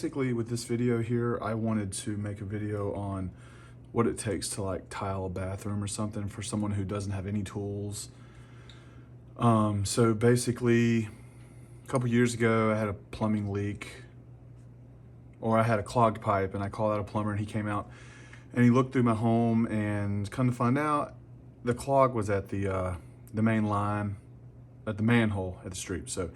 basically with this video here, I wanted to make a video on what it takes to like tile a bathroom or something for someone who doesn't have any tools. So basically a couple years ago, I had a plumbing leak, or I had a clogged pipe, and I called out a plumber and he came out and he looked through my home, and come to find out the clog was at the main line, at the manhole at the street. So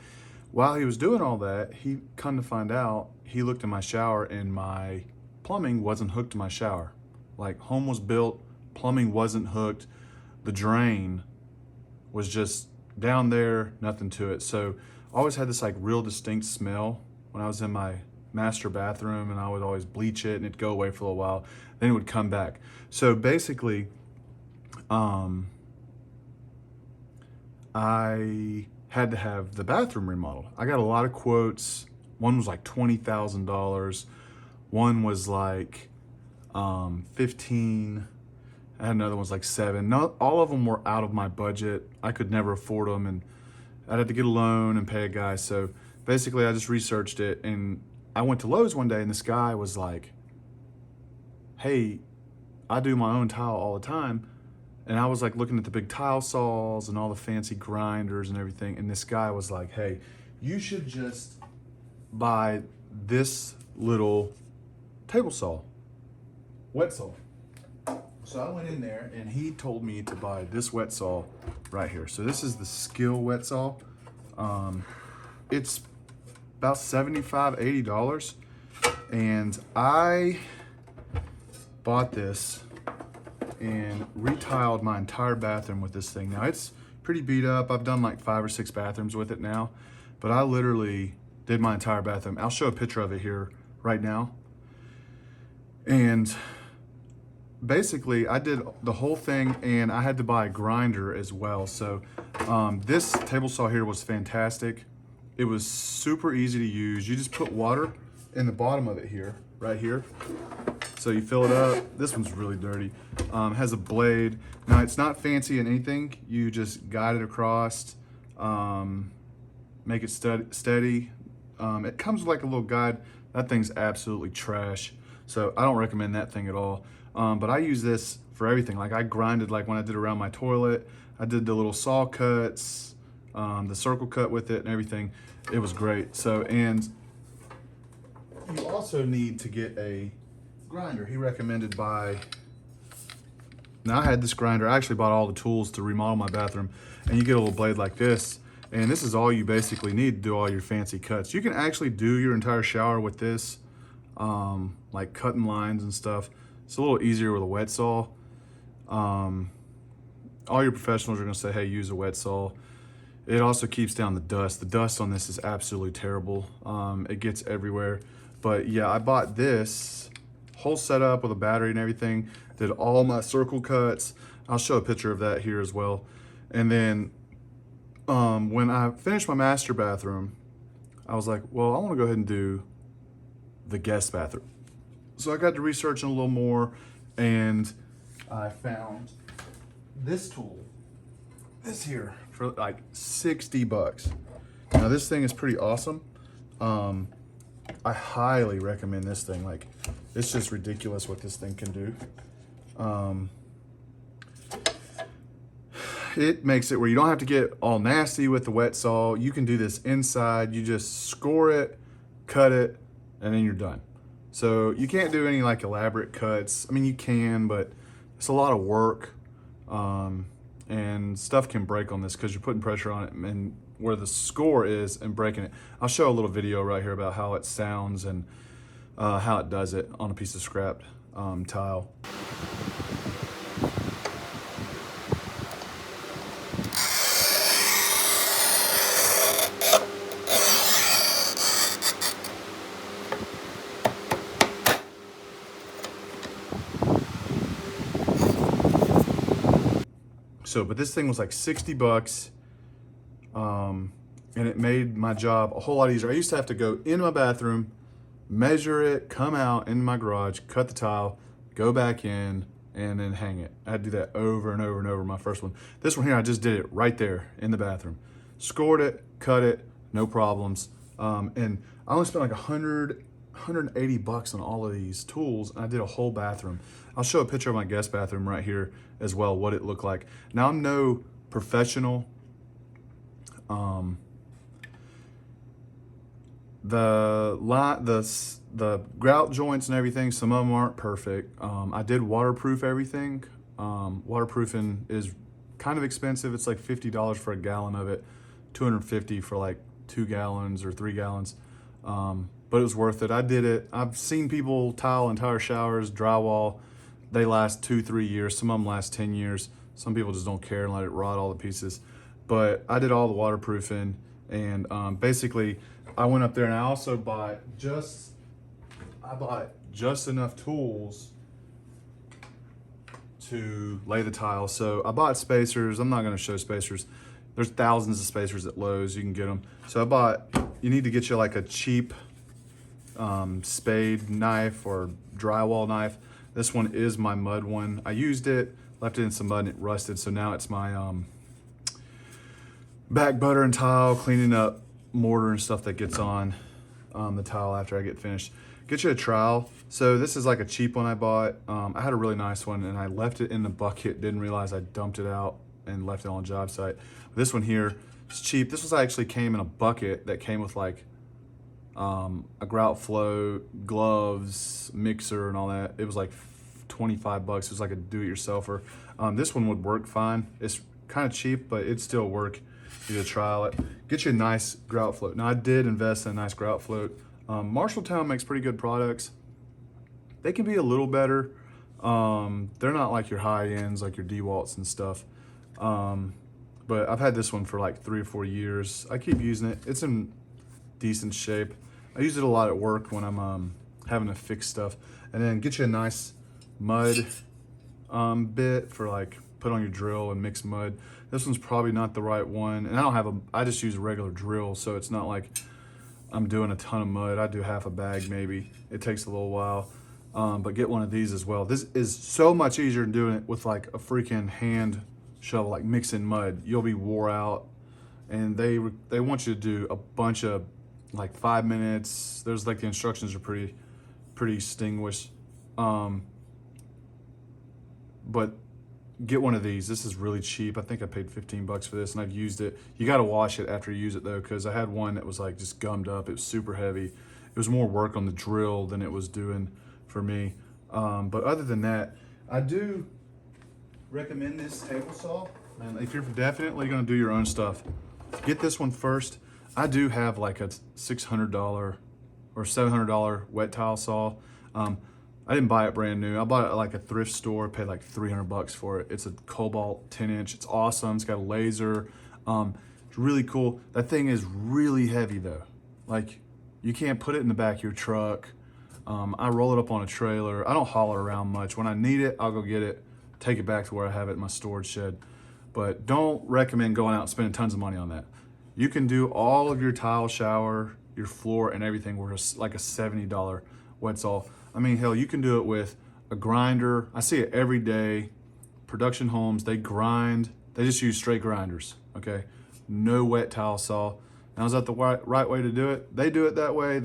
while he was doing all that, he come to find out, he looked in my shower and my plumbing wasn't hooked to my shower. Like, home was built, plumbing wasn't hooked, the drain was just down there, nothing to it. So I always had this like real distinct smell when I was in my master bathroom, and I would always bleach it and it'd go away for a little while, then it would come back. So basically, I had to have the bathroom remodeled. I got a lot of quotes. One was like $20,000. One was like 15. I had another one was like 7. Not all of them were out of my budget. I could never afford them, and I'd have to get a loan and pay a guy. So basically I just researched it, and I went to Lowe's one day and this guy was like, hey, I do my own tile all the time. And I was like looking at the big tile saws and all the fancy grinders and everything. And this guy was like, hey, you should just buy this little table saw, wet saw. So I went in there and he told me to buy this wet saw right here. So this is the Skill wet saw. It's about $75, $80. And I bought this and retiled my entire bathroom with this thing. Now it's pretty beat up. I've done like 5 or 6 bathrooms with it now, but I literally did my entire bathroom. I'll show a picture of it here right now. And basically I did the whole thing, and I had to buy a grinder as well. So this table saw here was fantastic. It was super easy to use. You just put water in the bottom of it here, right here. So you fill it up. This one's really dirty. Has a blade. Now it's not fancy in anything. You just guide it across, make it steady. It comes with like a little guide. That thing's absolutely trash. So I don't recommend that thing at all. But I use this for everything. Like I grinded, like when I did around my toilet, I did the little saw cuts, the circle cut with it and everything. It was great. So, and you also need to get a grinder. He recommended buy, now I had this grinder, I actually bought all the tools to remodel my bathroom, and you get a little blade like this, and this is all you basically need to do all your fancy cuts. You can actually do your entire shower with this, like cutting lines and stuff. It's a little easier with a wet saw. All your professionals are gonna say, hey, use a wet saw. It also keeps down the dust. The dust on this is absolutely terrible. It gets everywhere. But yeah, I bought this whole setup with a battery and everything, did all my circle cuts. I'll show a picture of that here as well. And then when I finished my master bathroom, I was like, well, I want to go ahead and do the guest bathroom. So I got to researching a little more, and I found this tool, this here, for like 60 bucks. Now this thing is pretty awesome. I highly recommend this thing. Like, it's just ridiculous what this thing can do. It makes it where you don't have to get all nasty with the wet saw. You can do this inside. You just score it, cut it, and then you're done. So you can't do any like elaborate cuts. I mean, you can, but it's a lot of work. And stuff can break on this because you're putting pressure on it and where the score is and breaking it. I'll show a little video right here about how it sounds and how it does it on a piece of scrapped tile. So, but this thing was like 60 bucks. And it made my job a whole lot easier. I used to have to go in my bathroom, measure it, come out in my garage, cut the tile, go back in, and then hang it. I had to do that over and over and over, my first one. This one here, I just did it right there in the bathroom. Scored it, cut it, no problems. And I only spent like $180 on all of these tools, and I did a whole bathroom. I'll show a picture of my guest bathroom right here as well, what it looked like. Now, I'm no professional. The grout joints and everything, some of them aren't perfect. I did waterproof everything. Waterproofing is kind of expensive. It's like $50 for a gallon of it, $250 for like 2 gallons or 3 gallons. But it was worth it. I did it. I've seen people tile entire showers, drywall. They last 2-3 years. Some of them last 10 years. Some people just don't care and let it rot all to pieces. But I did all the waterproofing, and basically I went up there and I also bought just enough tools to lay the tile. So I bought spacers. I'm not going to show spacers. There's thousands of spacers at Lowe's. You can get them. So you need to get you like a cheap spade knife or drywall knife. This one is my mud one. I used it, left it in some mud, and it rusted. So now it's my back butter and tile, cleaning up mortar and stuff that gets on the tile after I get finished. Get you a trowel. So this is like a cheap one I bought. I had a really nice one, and I left it in the bucket. Didn't realize I dumped it out and left it on a job site. This one here is cheap. This was actually came in a bucket that came with like a grout float, gloves, mixer, and all that. It was like $25. It was like a do-it-yourselfer. This one would work fine. It's kind of cheap, but it'd still work. You could trial it. Get you a nice grout float. Now, I did invest in a nice grout float. Marshalltown makes pretty good products. They can be a little better. They're not like your high ends, like your Dewalts and stuff. But I've had this one for like 3 or 4 years. I keep using it. It's in decent shape. I use it a lot at work when I'm having to fix stuff. And then get you a nice mud bit for like put on your drill and mix mud. This one's probably not the right one. And I just use a regular drill, so it's not like I'm doing a ton of mud. I do half a bag maybe. It takes a little while. But get one of these as well. This is so much easier than doing it with like a freaking hand shovel, like mixing mud. You'll be wore out. And they want you to do a bunch of like 5 minutes. There's like the instructions are pretty distinguished. But get one of these. This is really cheap. I think I paid $15 for this, and I've used it. You got to wash it after you use it though, because I had one that was like just gummed up. It was super heavy. It was more work on the drill than it was doing for me. But other than that, I do recommend this table saw. And if you're definitely going to do your own stuff, get this one first. I do have like a $600 or $700 wet tile saw. I didn't buy it brand new. I bought it at like a thrift store, paid like $300 for it. It's a Cobalt 10-inch. It's awesome. It's got a laser. It's really cool. That thing is really heavy though. Like you can't put it in the back of your truck. I roll it up on a trailer. I don't haul it around much. When I need it, I'll go get it, take it back to where I have it in my storage shed. But don't recommend going out and spending tons of money on that. You can do all of your tile, shower, your floor, and everything with like a $70 wet saw. I mean, hell, you can do it with a grinder. I see it every day. Production homes, they grind. They just use straight grinders, okay? No wet tile saw. Now, is that the right way to do it? They do it that way.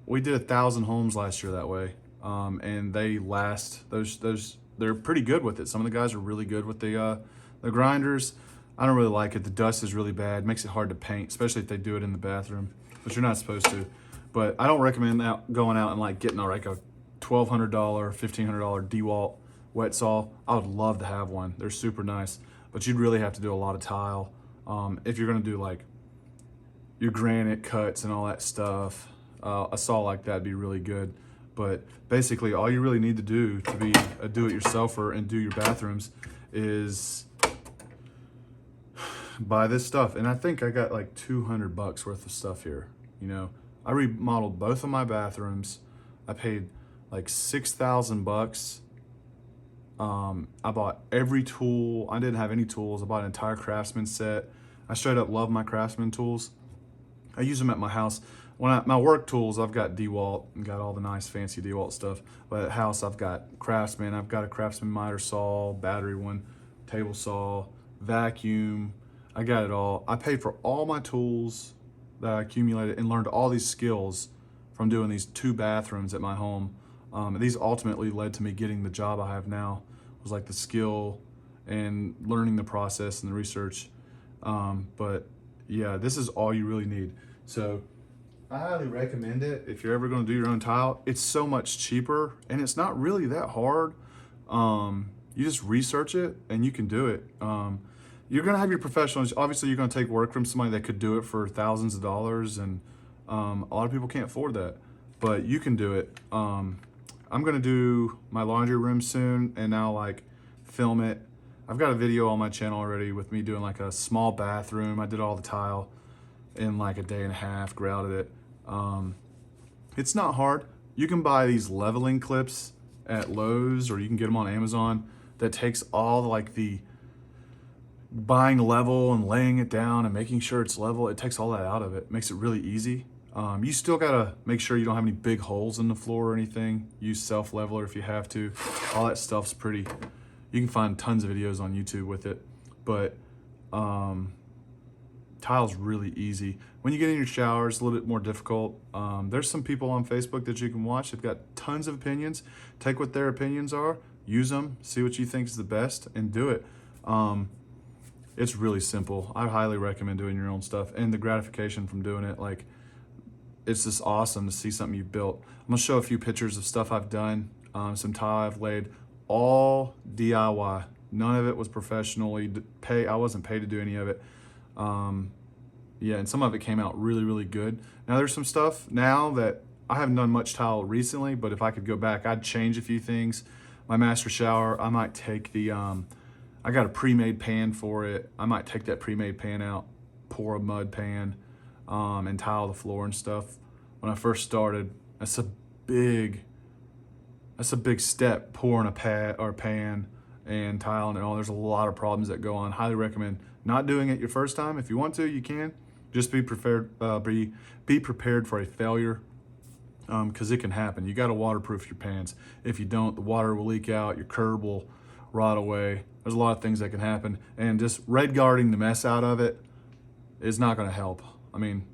We did 1,000 homes last year that way, and they last. They're pretty good with it. Some of the guys are really good with the grinders. I don't really like it. The dust is really bad. Makes it hard to paint, especially if they do it in the bathroom, which you're not supposed to. But I don't recommend going out and like getting like a $1,200, $1,500 Dewalt wet saw. I would love to have one. They're super nice, but you'd really have to do a lot of tile. If you're gonna do like your granite cuts and all that stuff, a saw like that would be really good. But basically all you really need to do to be a do-it-yourselfer and do your bathrooms is buy this stuff. And I think I got like $200 worth of stuff here, you know. I remodeled both of my bathrooms. I paid like $6,000. I bought every tool. I didn't have any tools. I bought an entire Craftsman set. I straight up love my Craftsman tools. I use them at my house. My work tools, I've got Dewalt and got all the nice fancy Dewalt stuff. But at house, I've got Craftsman. I've got a Craftsman miter saw, battery one, table saw, vacuum. I got it all. I paid for all my tools that I accumulated and learned all these skills from doing these 2 bathrooms at my home. These ultimately led to me getting the job I have now. It was like the skill and learning the process and the research. But yeah, this is all you really need. So I highly recommend it if you're ever going to do your own tile. It's so much cheaper and it's not really that hard. You just research it and you can do it. You're going to have your professionals. Obviously, you're going to take work from somebody that could do it for thousands of dollars, and a lot of people can't afford that, but you can do it. I'm going to do my laundry room soon and now like film it. I've got a video on my channel already with me doing like a small bathroom. I did all the tile in like a day and a half, grouted it. It's not hard. You can buy these leveling clips at Lowe's, or you can get them on Amazon, that takes all like the buying level and laying it down and making sure it's level. It takes all that out of it, makes it really easy. You still gotta make sure you don't have any big holes in the floor or anything. Use self-leveler if you have to. All that stuff's pretty, you can find tons of videos on YouTube with it, but tile's really easy. When you get in your shower, it's a little bit more difficult. There's some people on Facebook that you can watch. They've got tons of opinions. Take what their opinions are, use them, see what you think is the best, and do it. It's really simple. I highly recommend doing your own stuff, and the gratification from doing it, like, it's just awesome to see something you've built. I'm gonna show a few pictures of stuff I've done, some tile I've laid, all DIY. None of it was professionally paid. I wasn't paid to do any of it. Yeah, and some of it came out really, really good. Now there's some stuff now that I haven't done much tile recently, but if I could go back, I'd change a few things. My master shower, I might take the, I got a pre-made pan for it. I might take that pre-made pan out, pour a mud pan, and tile the floor and stuff. When I first started, that's a big step, pouring a pan and tiling and all. There's a lot of problems that go on. Highly recommend not doing it your first time. If you want to, you can. Just be prepared. Be prepared for a failure, because it can happen. You got to waterproof your pans. If you don't, the water will leak out. Your curb will rot away. There's a lot of things that can happen, and just red guarding the mess out of it is not going to help. I mean,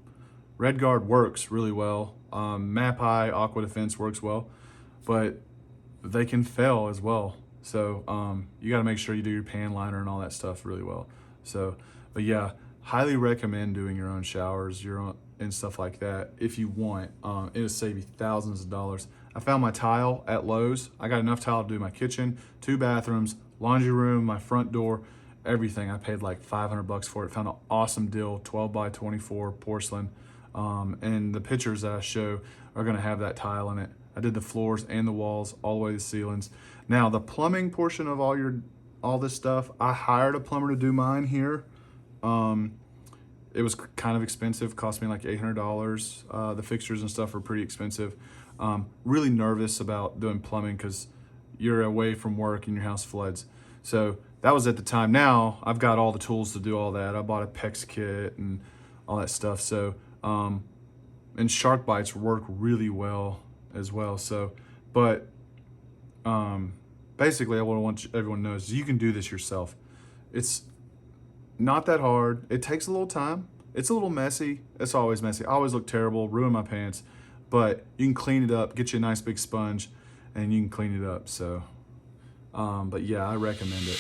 red guard works really well. Mapai Aqua Defense works well, but they can fail as well. So you got to make sure you do your pan liner and all that stuff really well. So, but yeah, highly recommend doing your own showers, and stuff like that if you want. It'll save you thousands of dollars. I found my tile at Lowe's. I got enough tile to do my kitchen, 2 bathrooms, laundry room, my front door, everything. I paid like 500 bucks for it. Found an awesome deal, 12 by 24 porcelain. And the pictures that I show are gonna have that tile in it. I did the floors and the walls, all the way to the ceilings. Now the plumbing portion of all this stuff, I hired a plumber to do mine here. It was kind of expensive, cost me like $800. The fixtures and stuff are pretty expensive. Really nervous about doing plumbing because you're away from work and your house floods. So that was at the time. Now I've got all the tools to do all that. I bought a PEX kit and all that stuff. So, and shark bites work really well as well. So, but basically what I want everyone to know is you can do this yourself. It's not that hard. It takes a little time. It's a little messy. It's always messy. I always look terrible, ruin my pants, but you can clean it up, get you a nice big sponge, and you can clean it up. So, but yeah, I recommend it.